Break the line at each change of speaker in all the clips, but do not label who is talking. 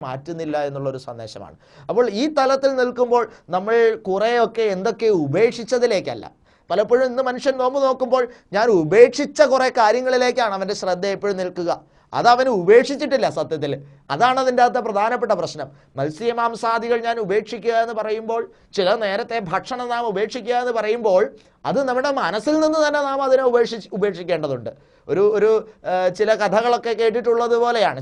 മാറ്റുന്നില്ല എന്നുള്ളൊരു സന്ദേശമാണ്. അപ്പോൾ ഈ തലത്തിൽ നിൽക്കുമ്പോൾ നമ്മൾ കുറേയൊക്കെ എന്തൊക്കെ ഉപേക്ഷിച്ചതിലേക്കല്ല, പലപ്പോഴും ഇന്ന് മനുഷ്യൻ നോമ്പ് നോക്കുമ്പോൾ ഞാൻ ഉപേക്ഷിച്ച കുറേ കാര്യങ്ങളിലേക്കാണ് അവൻ്റെ ശ്രദ്ധ എപ്പോഴും നിൽക്കുക. അത് അവന് ഉപേക്ഷിച്ചിട്ടില്ല സത്യത്തിൽ. അതാണ് അതിൻ്റെ അകത്തെ പ്രധാനപ്പെട്ട പ്രശ്നം. മത്സ്യമാംസാദികൾ ഞാൻ ഉപേക്ഷിക്കുക എന്ന് പറയുമ്പോൾ, ചില നേരത്തെ ഭക്ഷണം നാം ഉപേക്ഷിക്കുക എന്ന് പറയുമ്പോൾ, അത് നമ്മുടെ മനസ്സിൽ നിന്ന് തന്നെ നാം അതിനെ ഉപേക്ഷിക്കേണ്ടതുണ്ട്. ഒരു ചില കഥകളൊക്കെ കേട്ടിട്ടുള്ളത് പോലെയാണ്,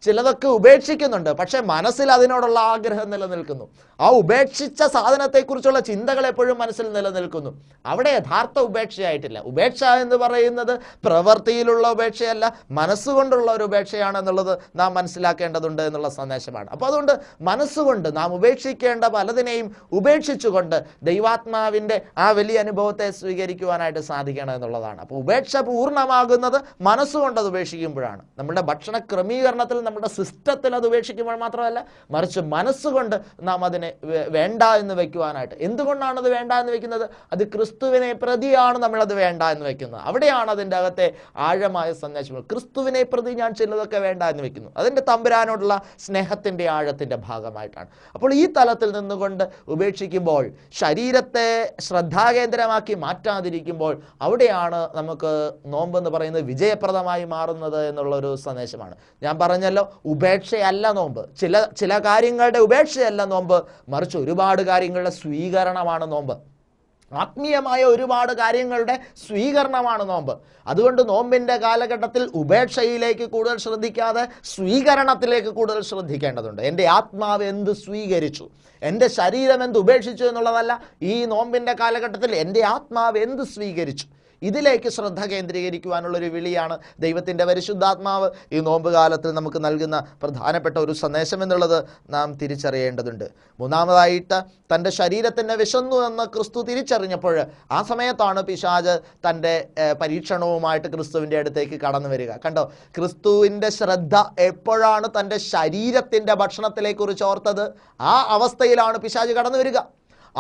ചിലതൊക്കെ ഉപേക്ഷിക്കുന്നുണ്ട്, പക്ഷെ മനസ്സിൽ അതിനോടുള്ള ആഗ്രഹം നിലനിൽക്കുന്നു. ആ ഉപേക്ഷിച്ച സാധനത്തെക്കുറിച്ചുള്ള ചിന്തകൾ എപ്പോഴും മനസ്സിൽ നിലനിൽക്കുന്നു. അവിടെ യഥാർത്ഥ ഉപേക്ഷയായിട്ടില്ല. ഉപേക്ഷ എന്ന് പറയുന്നത് പ്രവൃത്തിയിലുള്ള ഉപേക്ഷയല്ല, മനസ്സുകൊണ്ടുള്ള ഒരു ഉപേക്ഷയാണെന്നുള്ളത് നാം മനസ്സിലാക്കേണ്ടതുണ്ട് എന്നുള്ള സന്ദേശമാണ്. അപ്പോൾ അതുകൊണ്ട് മനസ്സുകൊണ്ട് നാം ഉപേക്ഷിക്കേണ്ട പലതിനെയും ഉപേക്ഷിച്ചുകൊണ്ട് ദൈവാത്മാവിൻ്റെ ആ വലിയ അനുഭവത്തെ സ്വീകരിക്കുവാനായിട്ട് സാധിക്കണം എന്നുള്ളതാണ്. അപ്പോൾ ഉപേക്ഷ പൂർണ്ണമാകുന്നത് മനസ്സുകൊണ്ട് അത് ഉപേക്ഷിക്കുമ്പോഴാണ്. നമ്മുടെ ഭക്ഷണ ക്രമീകരണത്തിൽ, നമ്മുടെ സിസ്റ്റത്തിൽ അത് ഉപേക്ഷിക്കുമ്പോൾ മാത്രമല്ല, മറിച്ച് മനസ്സുകൊണ്ട് നാം അതിനെ വേണ്ട എന്ന് വെക്കുവാനായിട്ട്. എന്തുകൊണ്ടാണ് അത് വേണ്ട എന്ന് വെക്കുന്നത്? അത് ക്രിസ്തുവിനെ പ്രതിയാണ് നമ്മളത് വേണ്ട എന്ന് വെക്കുന്നത്. അവിടെയാണ് അതിൻ്റെ അകത്തെ ആഴമായ സന്ദേശങ്ങൾ. ക്രിസ്തുവിനെ പ്രതി ഞാൻ ചിലതൊക്കെ വേണ്ട എന്ന് വെക്കുന്നു. അതിൻ്റെ തമ്പുരാനോടുള്ള സ്നേഹത്തിൻ്റെ ആഴത്തിൻ്റെ ഭാഗമായിട്ടാണ്. അപ്പോൾ ഈ തലത്തിൽ നിന്നുകൊണ്ട് ഉപേക്ഷിക്കുമ്പോൾ, ശരീരത്തെ ശ്രദ്ധാകേന്ദ്രമാക്കി മാറ്റാതിരിക്കുമ്പോൾ, അവിടെയാണ് നമുക്ക് നോമ്പെന്ന് പറയുന്നത് വിജയപ്രദമായി മാറുന്നത് എന്നുള്ളൊരു സന്ദേശമാണ്. ഞാൻ പറഞ്ഞല്ലോ, ഉപേക്ഷയല്ല നോമ്പ്, ചില കാര്യങ്ങളുടെ ഉപേക്ഷയല്ല നോമ്പ്, മറിച്ച് ഒരുപാട് കാര്യങ്ങളുടെ സ്വീകരണമാണ് നോമ്പ്. ആത്മീയമായ ഒരുപാട് കാര്യങ്ങളുടെ സ്വീകരണമാണ് നോമ്പ്. അതുകൊണ്ട് നോമ്പിൻ്റെ കാലഘട്ടത്തിൽ ഉപേക്ഷയിലേക്ക് കൂടുതൽ ശ്രദ്ധിക്കാതെ സ്വീകരണത്തിലേക്ക് കൂടുതൽ ശ്രദ്ധിക്കേണ്ടതുണ്ട്. എൻ്റെ ആത്മാവ് എന്ത് സ്വീകരിച്ചു, എൻ്റെ ശരീരം എന്ത് ഉപേക്ഷിച്ചു എന്നുള്ളതല്ല, ഈ നോമ്പിൻ്റെ കാലഘട്ടത്തിൽ എൻ്റെ ആത്മാവ് എന്ത് സ്വീകരിച്ചു, ഇതിലേക്ക് ശ്രദ്ധ കേന്ദ്രീകരിക്കുവാനുള്ളൊരു വിളിയാണ് ദൈവത്തിൻ്റെ പരിശുദ്ധാത്മാവ് ഈ നോമ്പ് കാലത്തിൽ നമുക്ക് നൽകുന്ന പ്രധാനപ്പെട്ട ഒരു സന്ദേശം എന്നുള്ളത് നാം തിരിച്ചറിയേണ്ടതുണ്ട്. മൂന്നാമതായിട്ട്, തൻ്റെ ശരീരത്തിൻ്റെ വിശന്നു എന്ന് ക്രിസ്തു തിരിച്ചറിഞ്ഞപ്പോൾ ആ സമയത്താണ് പിശാച് തൻ്റെ പരീക്ഷണവുമായിട്ട് ക്രിസ്തുവിൻ്റെ അടുത്തേക്ക് കടന്നു വരിക. കണ്ടോ, ക്രിസ്തുവിൻ്റെ ശ്രദ്ധ എപ്പോഴാണ് തൻ്റെ ശരീരത്തിൻ്റെ ഭക്ഷണത്തിലേക്ക് ഓർത്തത്, ആ അവസ്ഥയിലാണ് പിശാച് കടന്നു വരിക.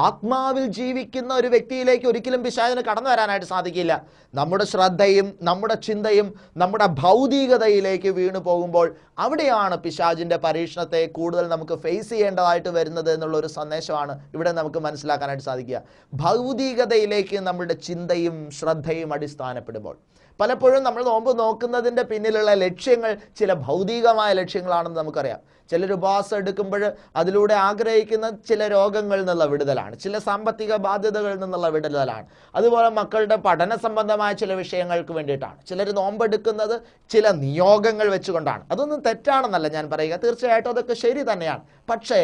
ആത്മാവിൽ ജീവിക്കുന്ന ഒരു വ്യക്തിയിലേക്ക് ഒരിക്കലും പിശാചിന് കടന്നു വരാനായിട്ട് സാധിക്കില്ല. നമ്മുടെ ശ്രദ്ധയും നമ്മുടെ ചിന്തയും നമ്മുടെ ഭൗതികതയിലേക്ക് വീണു പോകുമ്പോൾ അവിടെയാണ് പിശാചിൻ്റെ പരീക്ഷണത്തെ കൂടുതൽ നമുക്ക് ഫേസ് ചെയ്യേണ്ടതായിട്ട് വരുന്നത് എന്നുള്ളൊരു സന്ദേശമാണ് ഇവിടെ നമുക്ക് മനസ്സിലാക്കാനായിട്ട് സാധിക്കുക. ഭൗതികതയിലേക്ക് നമ്മുടെ ചിന്തയും ശ്രദ്ധയും അടിസ്ഥാനപ്പെടുമ്പോൾ, പലപ്പോഴും നമ്മൾ നോമ്പ് നോക്കുന്നതിൻ്റെ പിന്നിലുള്ള ലക്ഷ്യങ്ങൾ ചില ഭൗതികമായ ലക്ഷ്യങ്ങളാണെന്ന് നമുക്കറിയാം. ചിലർ ഉപവാസം എടുക്കുമ്പോൾ അതിലൂടെ ആഗ്രഹിക്കുന്ന ചില രോഗങ്ങളിൽ നിന്നുള്ള വിടുതലാണ്, ചില സാമ്പത്തിക ബാധ്യതകളിൽ നിന്നുള്ള വിടുതലാണ്, അതുപോലെ മക്കളുടെ പഠന സംബന്ധമായ ചില വിഷയങ്ങൾക്ക് വേണ്ടിയിട്ടാണ്. ചിലർ നോമ്പെടുക്കുന്നത് ചില നിയോഗങ്ങൾ വെച്ചുകൊണ്ടാണ്. അതൊന്നും തെറ്റാണെന്നല്ല ഞാൻ പറയുക, തീർച്ചയായിട്ടും അതൊക്കെ ശരി തന്നെയാണ്. പക്ഷേ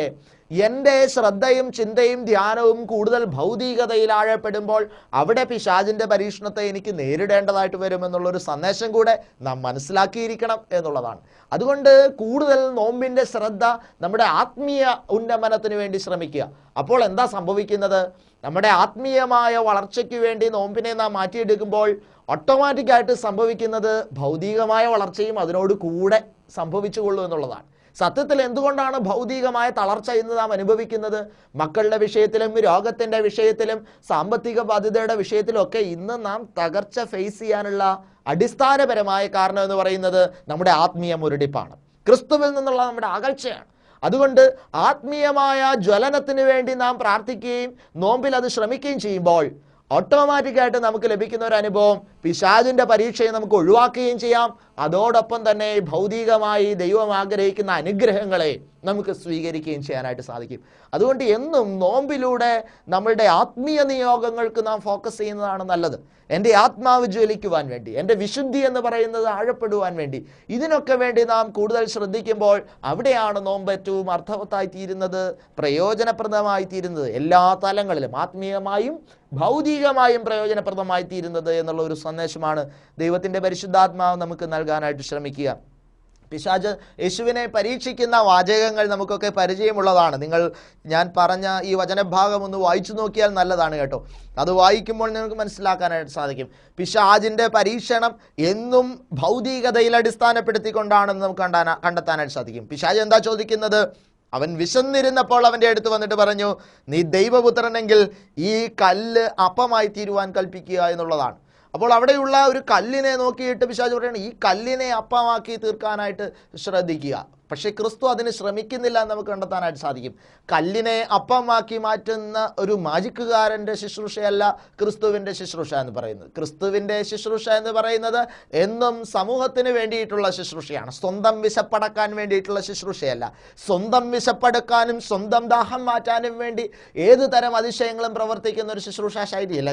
എൻ്റെ ശ്രദ്ധയും ചിന്തയും ധ്യാനവും കൂടുതൽ ഭൗതികതയിൽ ആഴപ്പെടുമ്പോൾ അവിടെ പിശാചിൻ്റെ പരീക്ഷണത്തെ എനിക്ക് നേരിടേണ്ടതായിട്ട് വരുമെന്നുള്ളൊരു സന്ദേശം കൂടെ നാം മനസ്സിലാക്കിയിരിക്കണം എന്നുള്ളതാണ്. അതുകൊണ്ട് കൂടുതൽ നോമ്പിൻ്റെ ശ്രദ്ധ നമ്മുടെ ആത്മീയ ഉന്നമനത്തിന് വേണ്ടി ശ്രമിക്കുക. അപ്പോൾ എന്താ സംഭവിക്കുന്നത്? നമ്മുടെ ആത്മീയമായ വളർച്ചയ്ക്ക് വേണ്ടി നോമ്പിനെ നാം മാറ്റിയെടുക്കുമ്പോൾ ഓട്ടോമാറ്റിക്കായിട്ട് സംഭവിക്കുന്നത് ഭൗതികമായ വളർച്ചയും അതിനോട് കൂടെ സംഭവിച്ചുകൊള്ളൂ എന്നുള്ളതാണ്. സത്യത്തിൽ എന്തുകൊണ്ടാണ് ഭൗതികമായ തളർച്ച ഇന്ന് നാം അനുഭവിക്കുന്നത്? മക്കളുടെ വിഷയത്തിലും രോഗത്തിൻ്റെ വിഷയത്തിലും സാമ്പത്തിക ബാധ്യതയുടെ വിഷയത്തിലും ഒക്കെ ഇന്ന് നാം തകർച്ച ഫേസ് ചെയ്യാനുള്ള അടിസ്ഥാനപരമായ കാരണം എന്ന് പറയുന്നത് നമ്മുടെ ആത്മീയ മുരടിപ്പാണ്, ക്രിസ്തുവിൽ നിന്നുള്ള നമ്മുടെ അകൽച്ചയാണ്. അതുകൊണ്ട് ആത്മീയമായ ജ്വലനത്തിന് വേണ്ടി നാം പ്രാർത്ഥിക്കുകയും നോമ്പിൽ അത് ശ്രമിക്കുകയും ചെയ്യുമ്പോൾ ഓട്ടോമാറ്റിക്കായിട്ട് നമുക്ക് ലഭിക്കുന്ന ഒരു അനുഭവം, പിശാചിൻ്റെ പരീക്ഷയെ നമുക്ക് ഒഴിവാക്കുകയും ചെയ്യാം. അതോടൊപ്പം തന്നെ ഭൗതികമായി ദൈവം ആഗ്രഹിക്കുന്ന അനുഗ്രഹങ്ങളെ നമുക്ക് സ്വീകരിക്കുകയും ചെയ്യാനായിട്ട് സാധിക്കും. അതുകൊണ്ട് എന്നും നോമ്പിലൂടെ നമ്മളുടെ ആത്മീയ നിയോഗങ്ങൾക്ക് നാം ഫോക്കസ് ചെയ്യുന്നതാണ് നല്ലത്. എൻ്റെ ആത്മാവ് ജ്വലിക്കുവാൻ വേണ്ടി, എൻ്റെ വിശുദ്ധി എന്ന് പറയുന്നത് ആഴപ്പെടുവാൻ വേണ്ടി, ഇതിനൊക്കെ വേണ്ടി നാം കൂടുതൽ ശ്രദ്ധിക്കുമ്പോൾ അവിടെയാണ് നോമ്പ് ഏറ്റവും അർത്ഥവത്തായി തീരുന്നത്, പ്രയോജനപ്രദമായി തീരുന്നത്, എല്ലാ തലങ്ങളിലും ആത്മീയമായും ഭൗതികമായും പ്രയോജനപ്രദമായി തീരുന്നത് എന്നുള്ള ഒരു സന്ദേശമാണ് ദൈവത്തിൻ്റെ പരിശുദ്ധാത്മാവ് നമുക്ക് നൽകാനായിട്ട് ശ്രമിക്കുക. പിശാച് യേശുവിനെ പരീക്ഷിക്കുന്ന വാചകങ്ങൾ നമുക്കൊക്കെ പരിചയമുള്ളതാണ്. ഞാൻ പറഞ്ഞ ഈ വചനഭാഗം ഒന്ന് വായിച്ചു നോക്കിയാൽ നല്ലതാണ് കേട്ടോ. അത് വായിക്കുമ്പോൾ നിങ്ങൾക്ക് മനസ്സിലാക്കാനായിട്ട് സാധിക്കും. പിശാചിൻ്റെ പരീക്ഷണം എന്നും ഭൗതികതയിൽ അടിസ്ഥാനപ്പെടുത്തിക്കൊണ്ടാണെന്ന് നമുക്ക് കണ്ടെത്താനായിട്ട് സാധിക്കും. പിശാച് എന്താ ചോദിക്കുന്നത്? അവൻ വിശന്നിരുന്നപ്പോൾ അവൻ്റെ അടുത്ത് വന്നിട്ട് പറഞ്ഞു, നീ ദൈവപുത്രനെങ്കിൽ ഈ കല്ല് അപ്പമായി തീരുവാൻ കൽപ്പിക്കുക എന്നുള്ളതാണ്. അപ്പോൾ അവിടെയുള്ള ഒരു കല്ലിനെ നോക്കിയിട്ട് പിശാച് പറയുന്നത്, ഈ കല്ലിനെ അപ്പമാക്കി തീർക്കാനായിട്ട് ശ്രദ്ധിക്കുക. പക്ഷേ ക്രിസ്തു അതിന് ശ്രമിക്കുന്നില്ല എന്ന് നമുക്ക് കണ്ടെത്താനായിട്ട് സാധിക്കും. കല്ലിനെ അപ്പമാക്കി മാറ്റുന്ന ഒരു മാജിക്കുകാരൻ്റെ ശുശ്രൂഷയല്ല ക്രിസ്തുവിൻ്റെ ശുശ്രൂഷ എന്ന് പറയുന്നത്. ക്രിസ്തുവിൻ്റെ ശുശ്രൂഷ എന്ന് പറയുന്നത് എന്നും സമൂഹത്തിന് വേണ്ടിയിട്ടുള്ള ശുശ്രൂഷയാണ്. സ്വന്തം വിശപ്പടക്കാൻ വേണ്ടിയിട്ടുള്ള ശുശ്രൂഷയല്ല. സ്വന്തം വിശപ്പടക്കാനും സ്വന്തം ദാഹം മാറ്റാനും വേണ്ടി ഏത് തരം അതിശയങ്ങളും പ്രവർത്തിക്കുന്ന ഒരു ശുശ്രൂഷ ശൈലിയല്ല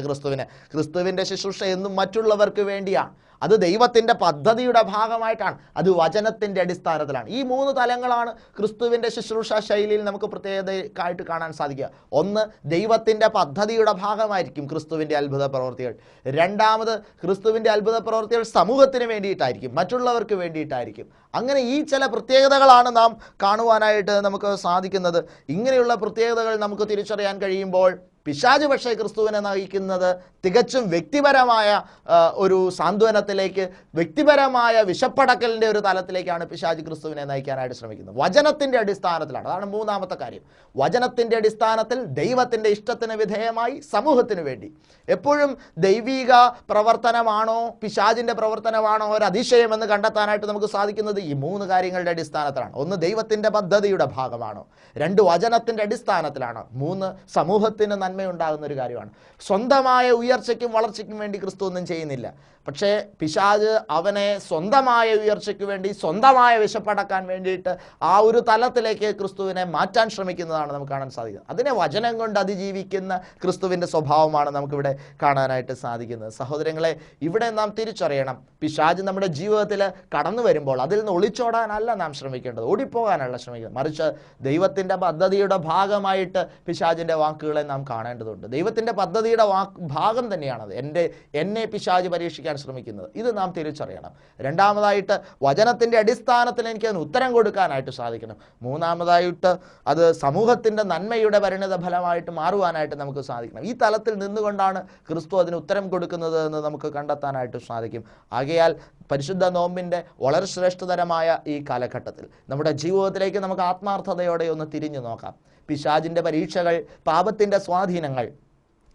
ക്രിസ്തുവിൻ്റെ ശുശ്രൂഷ എന്നും മറ്റുള്ളവർക്ക് വേണ്ടിയാണ്. അത് ദൈവത്തിൻ്റെ പദ്ധതിയുടെ ഭാഗമായിട്ടാണ്. അത് വചനത്തിൻ്റെ അടിസ്ഥാനത്തിലാണ്. ഈ 3 തലങ്ങളാണ് ക്രിസ്തുവിൻ്റെ ശുശ്രൂഷ ശൈലിയിൽ നമുക്ക് പ്രത്യേകതയായിട്ട് കാണാൻ സാധിക്കുക. ഒന്ന്, ദൈവത്തിൻ്റെ പദ്ധതിയുടെ ഭാഗമായിരിക്കും ക്രിസ്തുവിൻ്റെ അത്ഭുത പ്രവൃത്തികൾ. രണ്ടാമത്, ക്രിസ്തുവിൻ്റെ അത്ഭുത പ്രവൃത്തികൾ സമൂഹത്തിന് വേണ്ടിയിട്ടായിരിക്കും, മറ്റുള്ളവർക്ക് വേണ്ടിയിട്ടായിരിക്കും. അങ്ങനെ ഈ ചില പ്രത്യേകതകളാണ് നാം കാണുവാനായിട്ട് നമുക്ക് സാധിക്കുന്നത്. ഇങ്ങനെയുള്ള പ്രത്യേകതകൾ നമുക്ക് തിരിച്ചറിയാൻ കഴിയുമ്പോൾ പിശാച് പക്ഷേ ക്രിസ്തുവിനെ നയിക്കുന്നത് തികച്ചും വ്യക്തിപരമായ ഒരു സാന്ത്വനത്തിലേക്ക്, വ്യക്തിപരമായ വിശപ്പടക്കലിൻ്റെ ഒരു തലത്തിലേക്കാണ് പിശാച് ക്രിസ്തുവിനെ നയിക്കാനായിട്ട് ശ്രമിക്കുന്നത്. വചനത്തിൻ്റെ അടിസ്ഥാനത്തിലാണ്. അതാണ് 3-ാമത്തെ കാര്യം. വചനത്തിൻ്റെ അടിസ്ഥാനത്തിൽ ദൈവത്തിൻ്റെ ഇഷ്ടത്തിന് വിധേയമായി സമൂഹത്തിന് വേണ്ടി. എപ്പോഴും ദൈവിക പ്രവർത്തനമാണോ പിശാചിൻ്റെ പ്രവർത്തനമാണോ ഒരു അതിശയമെന്ന് കണ്ടെത്താനായിട്ട് നമുക്ക് സാധിക്കുന്നത് ഈ 3 കാര്യങ്ങളുടെ അടിസ്ഥാനത്തിലാണ്. ഒന്ന്, ദൈവത്തിൻ്റെ പദ്ധതിയുടെ ഭാഗമാണോ? 2, വചനത്തിൻ്റെ അടിസ്ഥാനത്തിലാണോ? 3, സമൂഹത്തിന് നന്മയുണ്ടാകുന്ന ഒരു കാര്യമാണ്. സ്വന്തമായ ഉയർച്ചയ്ക്കും വളർച്ചയ്ക്കും വേണ്ടി ക്രിസ്തു ഒന്നും ചെയ്യുന്നില്ല. പക്ഷേ പിശാച് അവനെ സ്വന്തമായ ഉയർച്ചയ്ക്ക് വേണ്ടി, സ്വന്തമായ വിശപ്പടക്കാൻ വേണ്ടിയിട്ട് ആ ഒരു തലത്തിലേക്ക് ക്രിസ്തുവിനെ മാറ്റാൻ ശ്രമിക്കുന്നതാണ് നമുക്ക് കാണാൻ സാധിക്കുന്നത്. അതിനെ വചനം കൊണ്ട് അതിജീവിക്കുന്ന ക്രിസ്തുവിൻ്റെ സ്വഭാവമാണ് നമുക്കിവിടെ കാണാനായിട്ട് സാധിക്കുന്നത്. സഹോദരങ്ങളെ, ഇവിടെ നാം തിരിച്ചറിയണം, പിശാച് നമ്മുടെ ജീവിതത്തിൽ കടന്നു വരുമ്പോൾ അതിൽ നിന്ന് ഒളിച്ചോടാനല്ല നാം ശ്രമിക്കേണ്ടത്, ഓടിപ്പോകാനല്ല ശ്രമിക്കുന്നത്. മറിച്ച് ദൈവത്തിൻ്റെ പദ്ധതിയുടെ ഭാഗമായിട്ട് പിശാചിൻ്റെ വാക്കുകളെ നാം കാണേണ്ടതുണ്ട്. ദൈവത്തിൻ്റെ പദ്ധതിയുടെ ഭാഗം തന്നെയാണത് എന്നെ പിശാച് പരീക്ഷിക്കാൻ ശ്രമിക്കുന്നത്. ഇത് നാം തിരിച്ചറിയണം. രണ്ടാമതായിട്ട്, വചനത്തിൻ്റെ അടിസ്ഥാനത്തിൽ എനിക്ക് അതിന് ഉത്തരം കൊടുക്കാനായിട്ട് സാധിക്കണം. മൂന്നാമതായിട്ട്, അത് സമൂഹത്തിൻ്റെ നന്മയുടെ പരിണിത ഫലമായിട്ട് മാറുവാനായിട്ട് നമുക്ക് സാധിക്കണം. ഈ തലത്തിൽ നിന്നുകൊണ്ടാണ് ക്രിസ്തു അതിന് ഉത്തരം കൊടുക്കുന്നത് എന്ന് നമുക്ക് കണ്ടെത്താനായിട്ട് സാധിക്കും. ആകയാൽ പരിശുദ്ധ നോമ്പിൻ്റെ വളരെ ശ്രേഷ്ഠതരമായ ഈ കാലഘട്ടത്തിൽ നമ്മുടെ ജീവിതത്തിലേക്ക് നമുക്ക് ആത്മാർത്ഥതയോടെ ഒന്ന് തിരിഞ്ഞു നോക്കാം. പിശാചിൻ്റെ പരീക്ഷകൾ, പാപത്തിൻ്റെ സ്വാധീനങ്ങൾ,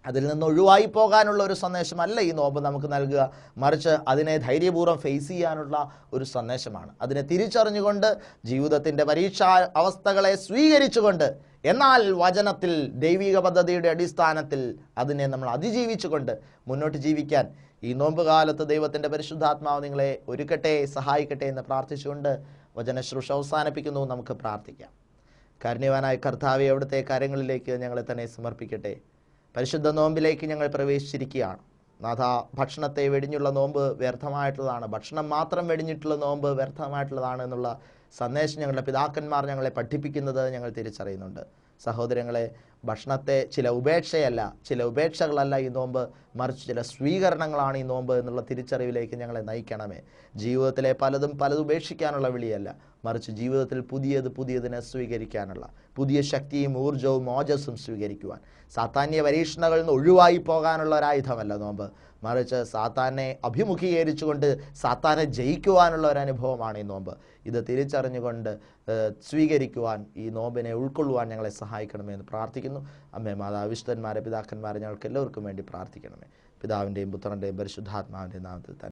അതിൽ നിന്ന് ഒഴിവായി പോകാനുള്ള ഒരു സന്ദേശമല്ല ഈ നോമ്പ് നമുക്ക് നൽകുക. മറിച്ച് അതിനെ ധൈര്യപൂർവ്വം ഫേസ് ചെയ്യാനുള്ള ഒരു സന്ദേശമാണ്. അതിനെ തിരിച്ചറിഞ്ഞുകൊണ്ട് ജീവിതത്തിൻ്റെ പരീക്ഷാ അവസ്ഥകളെ സ്വീകരിച്ചുകൊണ്ട്, എന്നാൽ വചനത്തിൽ ദൈവിക പദ്ധതിയുടെ അടിസ്ഥാനത്തിൽ അതിനെ നമ്മൾ അതിജീവിച്ചുകൊണ്ട് മുന്നോട്ട് ജീവിക്കാൻ ഈ നോമ്പ് കാലത്ത് ദൈവത്തിൻ്റെ പരിശുദ്ധാത്മാവ് നിങ്ങളെ ഒരുക്കട്ടെ, സഹായിക്കട്ടെ എന്ന് പ്രാർത്ഥിച്ചുകൊണ്ട് വചനശ്രൂഷ അവസാനിപ്പിക്കുന്നു. നമുക്ക് പ്രാർത്ഥിക്കാം. കാരുണ്യവാനായ കർത്താവേ, അവിടുത്തെ കാര്യങ്ങളിലേക്ക് ഞങ്ങളെ തന്നെ സമർപ്പിക്കട്ടെ. പരിശുദ്ധ നോമ്പിലേക്ക് ഞങ്ങൾ പ്രവേശിച്ചിരിക്കുകയാണ്. നാഥ, ഭക്ഷണത്തെ വെടിഞ്ഞുള്ള നോമ്പ് വ്യർത്ഥമായിട്ടുള്ളതാണ്, ഭക്ഷണം മാത്രം വെടിഞ്ഞിട്ടുള്ള നോമ്പ് വ്യർത്ഥമായിട്ടുള്ളതാണ് എന്നുള്ള സന്ദേശം ഞങ്ങളുടെ പിതാക്കന്മാർ ഞങ്ങളെ പഠിപ്പിക്കുന്നത് ഞങ്ങൾ തിരിച്ചറിയുന്നുണ്ട്. സഹോദരങ്ങളെ, ഭക്ഷണത്തെ ചില ഉപേക്ഷകളല്ല ഈ നോമ്പ്, മറിച്ച് ചില സ്വീകരണങ്ങളാണ് ഈ നോമ്പ് എന്നുള്ള തിരിച്ചറിവിലേക്ക് ഞങ്ങളെ നയിക്കണമേ. ജീവിതത്തിലെ പലതും ഉപേക്ഷിക്കാനുള്ള വിളിയല്ല, മറിച്ച് ജീവിതത്തിൽ പുതിയതിനെ സ്വീകരിക്കാനുള്ള, പുതിയ ശക്തിയും ഊർജവും ഓജസ്സും സ്വീകരിക്കുവാൻ, സാത്താന്യ പരീക്ഷണങ്ങളിൽ നിന്ന് ഒഴിവായി പോകാനുള്ള ഒരായുധമല്ല നോമ്പ്, മറിച്ച് സാത്താനെ അഭിമുഖീകരിച്ചുകൊണ്ട് സാത്താനെ ജയിക്കുവാനുള്ള ഒരനുഭവമാണ് ഈ നോമ്പ്. ഇത് തിരിച്ചറിഞ്ഞുകൊണ്ട് സ്വീകരിക്കുവാൻ, ഈ നോമ്പിനെ ഉൾക്കൊള്ളുവാൻ ഞങ്ങളെ സഹായിക്കണമെന്ന് പ്രാർത്ഥിക്കുന്നു. അമ്മേ, മാതാവ്, വിശുദ്ധന്മാരെ, പിതാക്കന്മാരെ, ഞങ്ങൾക്ക് എല്ലാവർക്കും വേണ്ടി പ്രാർത്ഥിക്കണമേ. പിതാവിൻ്റെയും പുത്രൻ്റെയും പരിശുദ്ധാത്മാവിൻ്റെയും നാമത്തിൽ തന്നെ.